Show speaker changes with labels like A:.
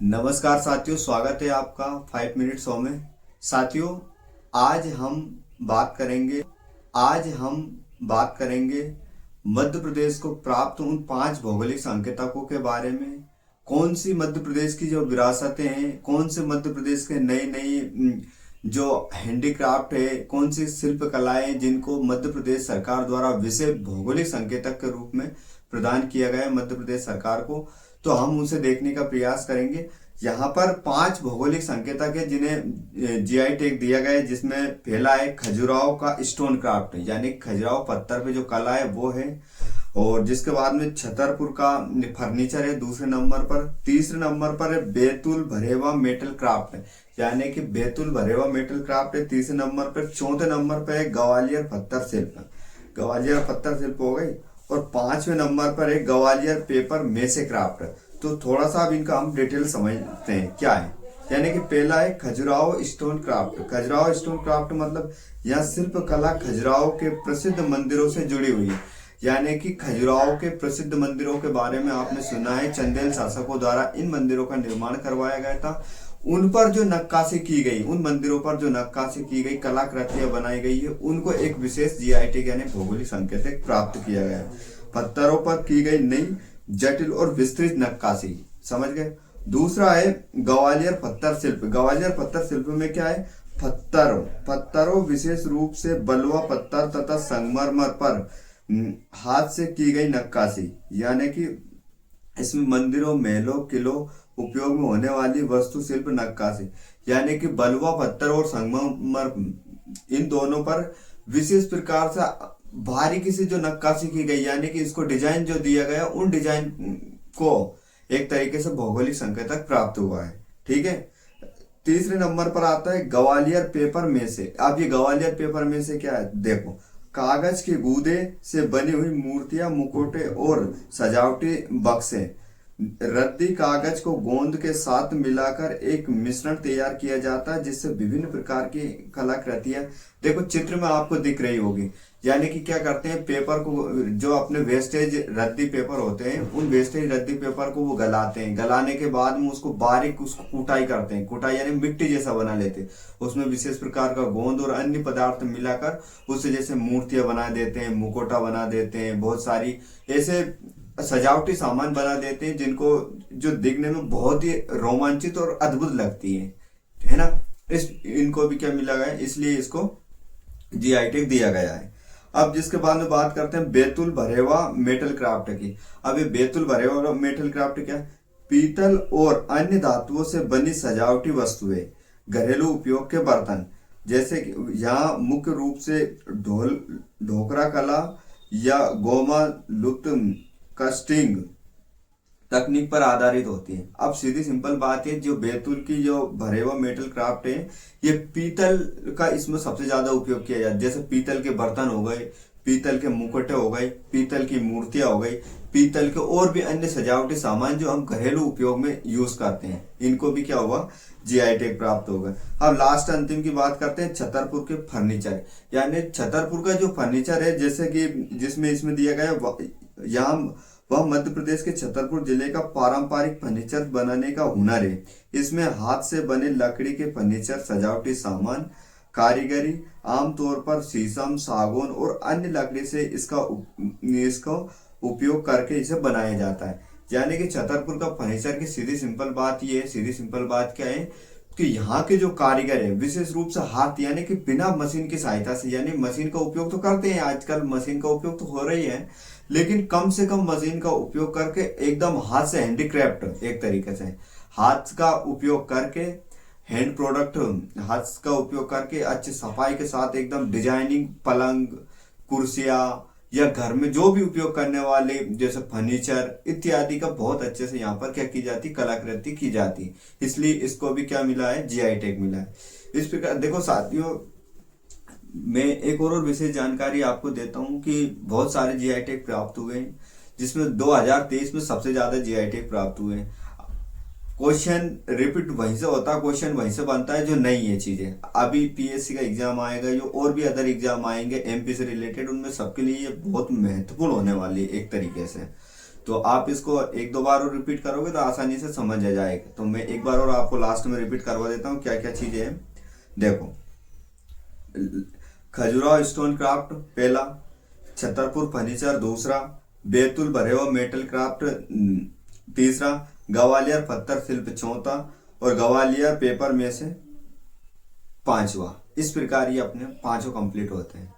A: नमस्कार साथियों, स्वागत है आपका 5 मिनट शो में। साथियों, आज हम बात करेंगे मध्य प्रदेश को प्राप्त उन 5 भौगोलिक संकेतकों के बारे में। कौन सी मध्य प्रदेश की जो विरासतें हैं, कौन से मध्य प्रदेश के नई नई जो हैंडीक्राफ्ट है, कौन सी शिल्प कलाएं जिनको मध्य प्रदेश सरकार द्वारा विशेष भौगोलिक संकेतक के रूप में प्रदान किया गया है मध्य प्रदेश सरकार को, तो हम उसे देखने का प्रयास करेंगे। यहाँ पर 5 भौगोलिक संकेतक है जिन्हें जीआई टैग दिया गया है, जिसमें पहला है खजुराहो का स्टोन क्राफ्ट, यानी खजुराहो पत्थर पे जो कला है वो है। और जिसके बाद में छतरपुर का फर्नीचर है दूसरे नंबर पर। तीसरे नंबर पर है बैतूल भरेवा मेटल क्राफ्ट, यानी कि बैतूल भरेवा मेटल क्राफ्ट है तीसरे नंबर पर। चौथे नंबर पर है ग्वालियर पत्थर शिल्प, ग्वालियर पत्थर शिल्प हो गई। और 5वें नंबर पर है ग्वालियर पेपर मेसे क्राफ्ट। तो थोड़ा सा अब इनका हम डिटेल समझते हैं क्या है। यानी कि पहला है Khajuraho stone craft. Khajuraho stone craft मतलब यह शिल्प कला खजुराहो के प्रसिद्ध मंदिरों से जुड़ी हुई है। यानी कि खजुराहो के प्रसिद्ध मंदिरों के बारे में आपने सुना है, चंदेल शासकों द्वारा इन मंदिरों का निर्माण करवाया गया था। उन पर जो नक्काशी की गई, उन मंदिरों पर जो नक्काशी की गई, कलाकृतियां बनाई गई है, उनको एक विशेष जीआई टैग यानी भौगोलिक संकेतक प्राप्त किया गया है। पत्थरों पर की गई नई जटिल और विस्तृत नक्काशी, समझ गए। दूसरा है ग्वालियर पत्थर शिल्प। ग्वालियर पत्थर शिल्प में क्या है? पत्थरों विशेष रूप से बलुआ पत्थर तथा संगमरमर पर हाथ से की गई नक्काशी। यानी कि इसमें मंदिरों, महलों, किलों उपयोग में होने वाली वस्तु शिल्प नक्काशी, यानी कि बलुआ पत्थर और संगमरमर, इन दोनों पर विशेष प्रकार से बारीकी से जो नक्काशी की गई, यानी कि इसको डिजाइन जो दिया गया, उन डिजाइन को एक तरीके से भौगोलिक संकेतक प्राप्त हुआ है। ठीक है। तीसरे नंबर पर आता है ग्वालियर पेपर में से। अब ये ग्वालियर पेपर में से क्या है देखो, कागज के गूदे से बनी हुई मूर्तियां, मुकुटे और सजावटी बक्से, रद्दी कागज को गोंद के साथ मिलाकर एक मिश्रण तैयार किया जाता है, जिससे विभिन्न प्रकार की कलाकृतियां, देखो चित्र में आपको दिख रही होगी। यानी कि क्या करते हैं, पेपर को, जो अपने वेस्टेज रद्दी पेपर होते हैं, उन वेस्टेज रद्दी पेपर को वो गलाते हैं। गलाने के बाद में उसको बारीक उसको कुटाई करते हैं। कुटाई यानी मिट्टी जैसा बना लेते हैं। उसमें विशेष प्रकार का गोंद और अन्य पदार्थ मिलाकर उससे जैसे मूर्तियां बना देते हैं, मुकोटा बना देते हैं, बहुत सारी ऐसे सजावटी सामान बना देते हैं, जिनको जो दिखने में बहुत ही रोमांचित और अद्भुत लगती है ना। इनको भी क्या मिला गया, इसलिए इसको जीआई टैग दिया गया है। अब जिसके बाद में बात करते हैं बैतूल भरेवा मेटल क्राफ्ट की। अब ये बैतूल भरेवा मेटल क्राफ्ट क्या है? पीतल और अन्य धातुओं से बनी सजावटी वस्तुएं, घरेलू उपयोग के बर्तन, जैसे कि यहाँ मुख्य रूप से ढोकरा कला या गोमा लुप्त कास्टिंग तकनीक पर आधारित होती है। अब सीधी सिंपल बात है, जो बैतूल की जो भरेवा मेटल क्राफ्ट है, ये पीतल का इसमें सबसे ज्यादा उपयोग किया जाता है। जैसे पीतल के बर्तन हो गए, पीतल के मुकुटे हो गए, पीतल की मूर्तियां हो गई, पीतल के और भी अन्य सजावटी सामान जो हम घरेलू उपयोग में यूज करते हैं, इनको भी क्या हुआ, जीआई टैग प्राप्त होगा। अब लास्ट अंतिम की बात करते हैं छतरपुर के फर्नीचर। यानी छतरपुर का जो फर्नीचर है, जैसे कि जिसमें इसमें दिया गया, यहाँ वह मध्य प्रदेश के छतरपुर जिले का पारंपरिक फर्नीचर बनाने का हुनर है। इसमें हाथ से बने लकड़ी के फर्नीचर, सजावटी सामान, कारीगरी, आमतौर पर शीशम, सागौन और अन्य लकड़ी से इसका उपयोग करके इसे बनाया जाता है। यानी कि छतरपुर का फर्नीचर की सीधी सिंपल बात ये है, सीधी सिंपल बात क्या है कि यहाँ के जो कारीगर है विशेष रूप से हाथ, यानी कि बिना मशीन की सहायता से, यानी मशीन का उपयोग तो करते हैं आजकल, मशीन का उपयोग तो हो रही है, लेकिन कम से कम मशीन का उपयोग करके एकदम हाथ से हैंडीक्राफ्ट, एक तरीके से हाथ का उपयोग करके हैंड प्रोडक्ट, हाथ का उपयोग करके अच्छी सफाई के साथ एकदम डिजाइनिंग पलंग, कुर्सियां या घर में जो भी उपयोग करने वाले जैसे फर्नीचर इत्यादि का बहुत अच्छे से यहाँ पर क्या की जाती, कलाकृति की जाती। इसलिए इसको भी क्या मिला है, जीआई टैग मिला है। इस प्रकार देखो साथियों, मैं एक और विशेष जानकारी आपको देता हूं कि बहुत सारे जीआई टैग प्राप्त हुए हैं, जिसमें 2023 में सबसे ज्यादा जीआई टैग प्राप्त हुए हैं। क्वेश्चन रिपीट वहीं से होता है, क्वेश्चन वहीं से बनता है जो नहीं है चीजें। अभी पीएससी का एग्जाम आएगा, जो और भी अदर एग्जाम आएंगे एमपी से रिलेटेड, उनमें सबके लिए ये बहुत महत्वपूर्ण होने वाली है एक तरीके से। तो आप इसको एक दो बार और रिपीट करोगे तो आसानी से समझ आ जाएगा। तो मैं एक बार और आपको लास्ट में रिपीट करवा देता हूँ क्या क्या चीजें हैं। देखो, खजुराहो स्टोन क्राफ्ट पहला, छतरपुर फर्नीचर दूसरा, बैतूल भरेवा मेटल क्राफ्ट तीसरा, ग्वालियर पत्थर शिल्प चौथा और ग्वालियर पेपर में से पांचवा। इस प्रकार ये अपने पांचों कंप्लीट होते हैं।